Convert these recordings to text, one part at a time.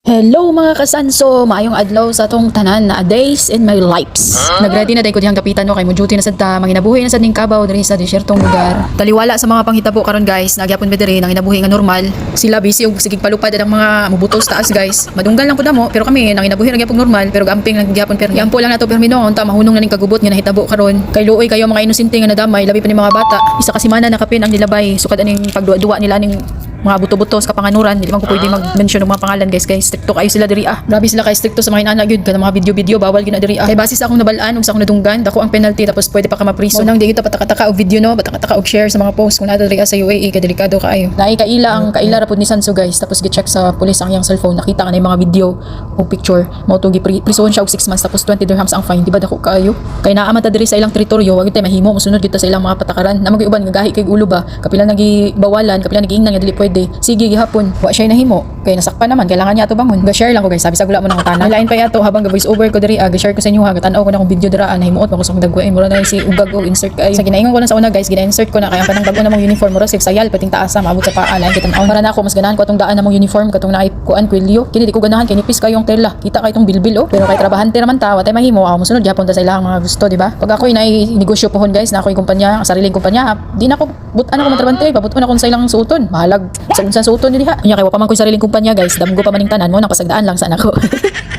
Hello mga kasanso, maayong adlaw sa atong tanan na days in my lives. Nagready na day ko dihang kapitan no kay mo duty na sad ta manginabuhi na sad ning Cavao diri sa desyertong lugar. Taliwala sa mga panghitabo karon guys, nagyapon mi diri nang inabuhi nga normal. Sila busy og sigig palupad ang mga mubutos taas guys. Madunggal lang pud namo pero kami nang inabuhi nagyapon normal pero gamping lang gyapon permi. Yampo lang nato permi no unta mahunong na ning kagubot nga nahitabo karon. Kay luoy kayo mga inosente nga nadamay labi pa ni mga bata. Isa ka semana nakapin ang nilabay sukad aning pagduwa nila ning mga buto-buto sa kapanganuran, hindi man ko pwede mag-mention ng mga pangalan guys, kay stricto kayo sila diri ah. Grabe sila kay stricto sa mga inana gyud kada mga video-video bawal gina diri ah. Kay base sa akong nabalaan ug sa akong nadunggan, dako ang penalty tapos pwede pa ka mapriso. Nang di kita pataka-taka og video no, pataka-taka og share sa mga post kung nato diri sa UAE kay delikado kaayo. Naay kaila ang kaila ra pud ni Sanso guys, tapos gi-check sa pulis ang iyang cellphone, nakita nga na yung mga video o picture. Mao to gi-prison siya og 6 months tapos 20 dirhams ang fine, di ba dako kaayo? Kay naa man ta diri sa ilang teritoryo, wag tay mahimo mosunod kita sa ilang mga patakaran. Namang uban nga gahi kay ulo ba, kapila nagi bawalan, kapila nagi ingnan nga dili pwede. Sige gihapon wa siya nahimo kay nasakpan naman kailangan niya ato bangon ga-share lang ko guys sabi sa gula mo nang tanan lain pa yato habang ga-voice over ko diri ga-share ko sa inyo ha tan-aw ko na kung video dira nahimuot mo ko sa dagwain mura na si ugag o insert kay sa ginaingon ko na sa una guys gina-insert ko na kay ang panang bag-o na mong uniform mura safe sayal pating taas maabot sa paa lain kita para na ako mas ganahan ko atong daan na mong uniform katong naay kuan kwelyo kini di ko ganahan kay nipis kayong tela kita kay itong bilbil oh pero kay trabahante naman ta wa tay mahimo mosunod gyapon ta sa ilang mga gusto di ba pag ako nay negosyo pohon guys na ako kumpanya ang sariling kumpanya di na ko butan ako matrabante pabuton ako sa ilang suoton bahalag sa suoton ni diha nya kay wa pa man ko sariling kumpanya guys damgo pa maning tanan mo nang pasagdaan lang sa anak ko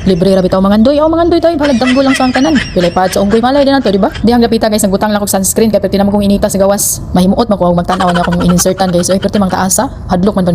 libre ra bitaw mangandoy mangandoy tayo balag damgo lang sa ang tanan pilay pa sa unggoy malay din nato di ba dihang gapita guys nagbutang lang ko sunscreen kay perti naman kong inita sa gawas mahimuot man ko magtan-aw niya akong ininsertan guys oy perti mang taasa hadlok man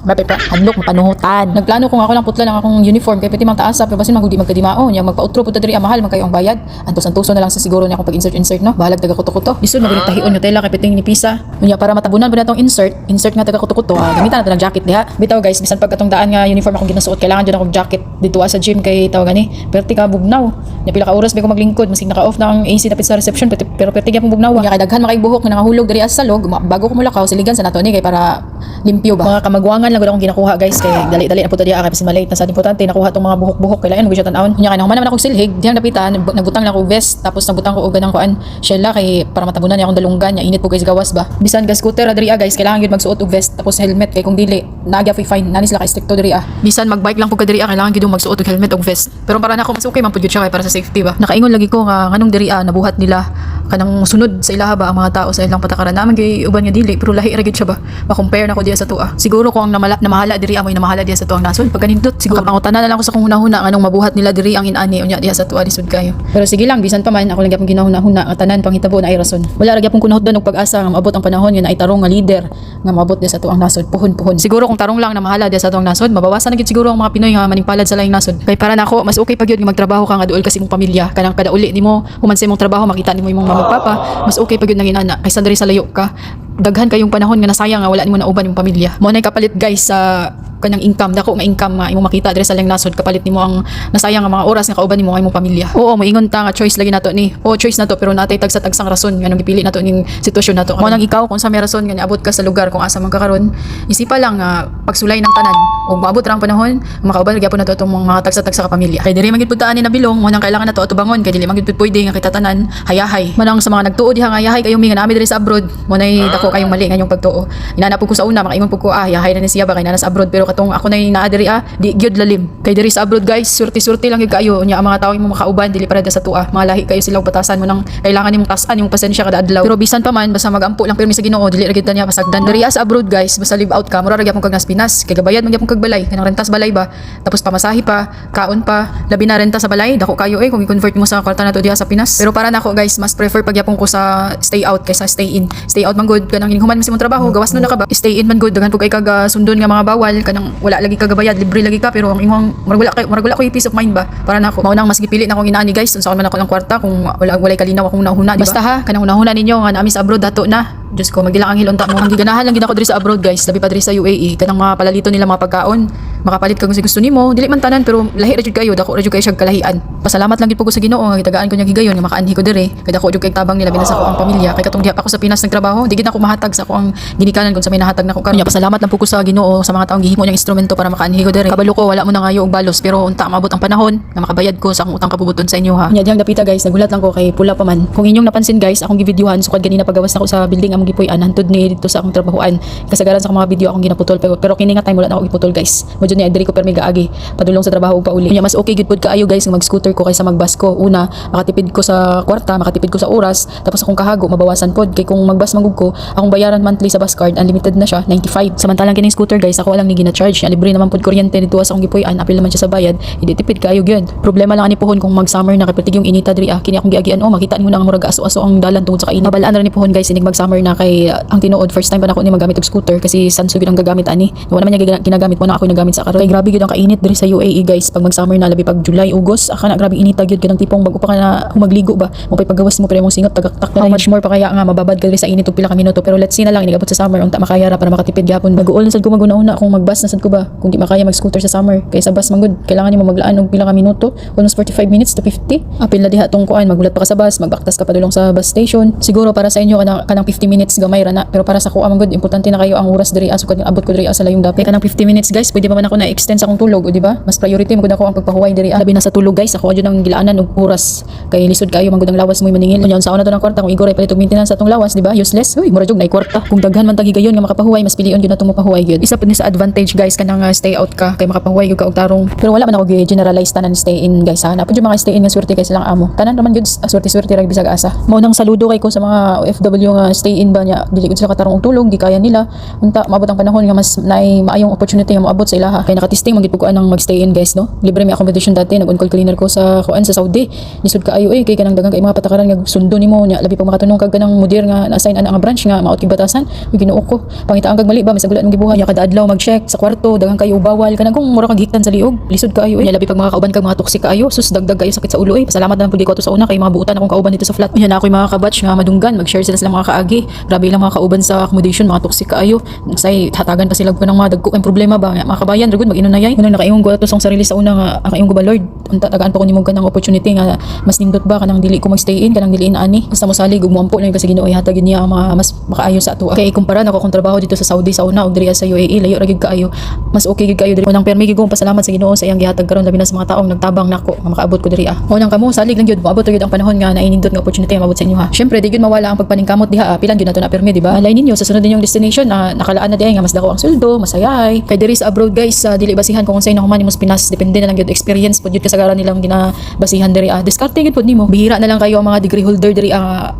hadlok mapanuhutan nagplano ko nga ako lang putla lang akong uniform kay perti mang taasa pero basin magudi magkadimao nya magpa-outro pud diri mahal man kayo ang bayad antos-antuso na lang sa siguro niya akong pag-insert no balag taga kuto-kuto lisod magtahion nga tela kay perti ni pisa unya para matabunan pud natong insert nga taga kuto-kuto gamitan nato ng jacket diha bitaw guys bisan pag atong daan nga uniform akong ginasuot kailangan jud akong jacket dito sa gym kay tawag gani perti ka bugnaw nya pila ka oras ba ko maglingkod masig naka-off na ang AC dapit sa reception pero perti gyapon bugnaw nya kay daghan makay buhok nga nangahulog diri sa log bago ko mulakaw siligan sa nato ni kay para limpyo ba mga kamagwangan lang gud akong ginakuha guys kay dali na pud diha kay bisan malate na sa importante nakuha tong mga buhok-buhok kailangan mo siya tan-awon nya kay nahuman naman akong silhig dihang napitan nagbutang lang ako vest tapos nagbutang ko og ganang kuan shella kay para matabunan niya akong dalunggan nya init po guys gawas ba bisan ga scooter diri guys kailangan gyud magsuot og vest tapos helmet kay kung dili naagya fine nanis la kay stricto diri bisan magbike lang pud ka diri kailangan gyud magsuot og helmet og vest pero para nako mas okay man pud gyud siya kay para sa safety ba nakaingon lagi ko nga nganong diri nabuhat nila kanang sunod sa ilaha ba ang mga tao sa ilang patakaran naman gyud uban nga dili pero lahi ra gyud siya ba ma-compare nako diha sa tuwa siguro ko ang namahala diri amoy namahala diha sa tuwang nasod pag kanindot siguro pangutanan na lang ko sa kung hunahuna nganong mabuhat nila diri ang inani unya diha sa tuwa lisod kayo pero sige lang bisan pa man ako lang gyapon ginahuna-huna nga tanan panghitabo na ay rason wala ra gyapon kunahudon og pag-asa nga maabot ang panahon nga naay tarong nga leader nga maabot diha sa tuwang nasod puhon siguro kung tarong lang na mahala diha sa tuwang nasod mabawasan na gyud siguro ang mga Pinoy nga maningpalad sa laing nasod kay para nako mas okay pag gyud nga magtrabaho ka nga duol kasi mong pamilya kanang kada uli nimo human sa imong trabaho makita nimo imong mama papa mas okay pag gyud nang inana kaysa diri sa layo ka daghan kayong panahon nga nasayang nga wala nimo nauban yung pamilya mo nay kapalit guys sa kanang income dako nga income nga imong makita diri sa laing nasod kapalit nimo ang nasayang nga mga oras nga kauban nimo nga imong pamilya oo moingon ta nga choice lagi nato ni choice nato pero natay tagsa-tagsang rason nga nang gipili nato ning sitwasyon nato mo nang ikaw kung sa may rason nga niabot ka sa lugar kung asa man ka karon isipa lang nga pagsulay ng tanan ug maabot ra ang panahon makauban gyapon nato itong mga tagsa-tagsa ka pamilya kay diri man gid pud taan ni nabilong mo nang kailangan nato ato bangon kay dili man gid pud pwede nga kita tanan hayahay manang sa mga nagtuo diha nga hayahay kayo mi nga nami diri sa abroad mo nay dako kayong mali nga yung pagtuo inana pud ko sa una makaingon pud ko hayahay na ni siya ba kay nanas abroad pero katong ako nay naa diri di gyud lalim kay diri sa abroad guys surti lang gyud kayo nya ang mga tawo mo makauban dili para sa tuwa mga lahi kayo sila batasan mo nang kailangan nimong tasan yung pasensya kada adlaw pero bisan pa man basta magampo lang pirmi sa Ginoo dili ra gyud niya pasagdan diri sa abroad guys basta live out ka mura ra gyapon kag nas Pinas kay gabayad man gyapon kag balay kanang rentas balay ba tapos pamasahi pa kaon pa labi na renta sa balay dako kayo kung i-convert mo sa kwarta nato diha sa Pinas pero para nako guys mas prefer pag gyapon ko sa stay out kaysa stay in stay out man good kanang human mo sa imong trabaho gawas no na ka ba stay in man good daghan pug kay kag sundon nga mga bawal kanang wala lagi ka gabayad libre lagi ka pero ang imong maragwala ko peace of mind ba para nako mao nang mas gipili na akong inaani guys unsa man ako ng kwarta kung wala kalinaw akong nahuna diba basta ha kanang nahuna ninyo nga nami sa abroad dato na Diyos ko, magdilang ang hilonta mo. Ang giganahan lang gid ako diri sa abroad guys, labi pa diri sa UAE. Kanang mga palalito nila mga pagkaon. Makapalit ka kung si gusto nimo. Dili man tanan pero lahi ra jud kayo, dako ra jud kayo siya kalahian. Pasalamat lang gid po ko sa Ginoo nga gitagaan ko niya gigayon nga makaanhi ko diri. Kay dako jud kay tabang nila binasa ko ang pamilya. Kay katong diha pa ako sa Pinas nagtrabaho, di gid ako mahatag sa ako ang ginikanan kung sa may nahatag na ko karon. Pasalamat lang po ko sa Ginoo sa mga taong gihimo niyang instrumento para makaanhi ko dere. Kabalo ko wala mo na ngayo og balos pero unta maabot ang panahon nga makabayad ko sa akong utang kabubuton sa inyo ha. Nya diyang dapita guys, nagulat lang ko kay pula pa man. Kung inyong napansin guys, akong givideohan sukad ganina pagawas nako sa building among gipuy-an hantud ni dito sa akong trabahoan. Kasagaran sa mga video akong ginaputol pero kini nga time wala na ako iputol guys. Modyo ni diri ko permi gaagi padulong sa trabaho ug pauli. Nya mas okay gid pud kaayo guys nga mag-scooter ko kaysa magbus ko. Una, makatipid ko sa kwarta, makatipid ko sa oras, tapos akong kahago mabawasan pod kay kung magbus magug ko, akong bayaran monthly sa bus card unlimited na siya 95. Samantalang kining scooter guys, ako lang ni gina-charge. Libre naman pod kuryente dito sa akong gipuy-an, apil naman siya sa bayad. Hindi tipid kaayo gyud. Problema lang ani pohon kung mag-summer na kay yung inita diri kini akong giagian makita nimo na ang murag aso-aso ang dalan tungod sa kainit. Mabalaan ra ni pohon guys inig mag-summer na kay ang tinuod first time pa nako ni magamit og scooter kasi sanso gyud ang gagamit ani. Wala man niya ginagamit mo na ako nagamit sa karon. Kay grabe gyud ang kainit diri sa UAE guys pag mag-summer na labi pag July, August, aka na grabe inita gyud kanang tipong bago pa ka na humagligo ba. Mo pay paggawas mo pero mong singot tagaktak na. How much more pa kaya nga mababad ka diri sa init og pila ka minuto pero let's see na lang inigabot sa summer unta makaya ra para makatipid gyapon. Mag-uol na sad ko maguna-una kung mag-bus na sad ko ba kung di makaya mag-scooter sa summer kay sa bus man gud kailangan nimo maglaan og pila ka minuto almost 45 minutes to 50. Apil na diha tong kuan magulat pa ka sa bus magbaktas ka padulong sa bus station. Siguro para sa inyo kanang 50 minutes gamay ra na pero para sa kuha man gud importante na kayo ang oras diri asukad nga abot ko diri sa layong dapit kanang 50 minutes guys pwede pa man ako na extend sa akong tulog di ba mas priority mo gud ako ang pagpahuway diri labi na sa tulog guys ako jud ang gilaanan og oras kay lisod kayo man gud ang lawas mo maningil unyon sa una to ng kwarta kung igoray palit og maintenance sa atong lawas di ba useless uy mura jud nay kwarta kung daghan man tag higayon nga makapahuway mas pilion gyud natong mapahuway gyud isa pud ni sa advantage guys kanang stay out ka kay makapahuway gyud ka og tarong pero wala man ako gi-generalize tanan stay in guys ha napud yung mga stay in nga swerte kay silang amo tanan naman gyud swerte-swerte ra bisag asa mao nang saludo kay ko sa mga OFW nga stay in ba nya dili gud sila katarong og tulog di kaya nila unta maabot ang panahon nga mas naay maayong opportunity nga moabot sa ilaha kay nakatesting man gid pud ko anang mag-stay in guys no libre may accommodation dati nag-on-call cleaner ko sa kuan sa Saudi lisod kaayo kay kanang daghang kay mga patakaran nga sundo nimo nya labi pa makatunong kag kanang mudir nga na-assign ana nga branch nga maot kig batasan ug Ginoo ko pangitaan kag mali ba masagulat mong gibuhat nya kada adlaw mag-check sa kwarto daghang kayo bawal kanang kung mura kag hiktan sa liog lisod kaayo nya labi pag mga kauban kag mga toxic kaayo sus dagdag kayo sakit sa ulo pasalamat na pud ko to sa una kay mga buutan akong kauban dito sa flat nya na ako'y mga kabatch nga madunggan mag-share sila mga kaagi grabe lang mga kauban sa accommodation mga toxic kaayo say hatagan pa sila kanang mga dagko kay problema ba mga kabayan ragud mag-inunayay kuno nakaingon ko to sa sarili sa una nga ang kaingon ko ba Lord unta tagaan pa ko nimo kanang opportunity nga mas nindot ba kanang dili ko mag-stay in kanang dili in ani basta mo salig ug moampo lang kasi Ginoo hatag niya ang mga mas makaayo sa ato kay kumpara nako kung trabaho dito sa Saudi sa una ug diri sa UAE layo ra gid kaayo mas okay gid kaayo diri unang permi gid ko pasalamat sa Ginoo sa iyang gihatag karon labi na sa mga taong nagtabang nako nga makaabot ko diri unang kamo salig lang gyud moabot gyud ang panahon nga nainindot nga opportunity nga mabot sa inyo ha syempre di gyud mawala ang pagpaningkamot diha pilan gyud nato na permi di ba alay ninyo sa sunod ninyong destination na nakalaan na diay nga mas dako ang sweldo masayay kay diri sa abroad guys dili basihan kung unsay nahuman nimos Pinas depende na lang gyud experience pud gyud kasagaran nilang ginabasihan diri diskarte gyud pud nimo bihira na lang kayo ang mga degree holder diri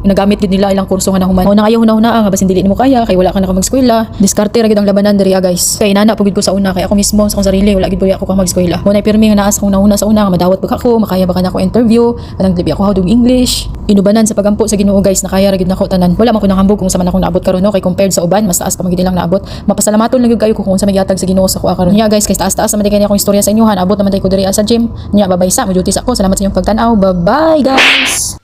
nagamit gyud nila ilang kurso nga nahuman una kayo hunahuna nga basin dili nimo kaya kay wala ka na mag-eskwela diskarte ra gyud ang labanan diri guys kay nana pud ko sa una kay ako mismo sa akong sarili wala gyud ako mag-eskwela mo nay pirmi nga naas akong nauna sa una nga madawat pag ako makaya ba kana ako interview kanang libi ako hawdong English inubanan sa pagampo sa Ginoo guys nakaya ra gyud nako tanan wala man ko nangambog kung sa man akong naabot karon no kay compared sa uban mas taas pa magid lang naabot mapasalamaton lang gyud kayo kung sa magyatag sa Ginoo sa kuha karon nya guys kay taas-taas naman kay akong istorya sa inyo han abot naman tay ko diri sa gym nya babay sa mo duty sa ako salamat sa inyong pagtan-aw bye bye guys.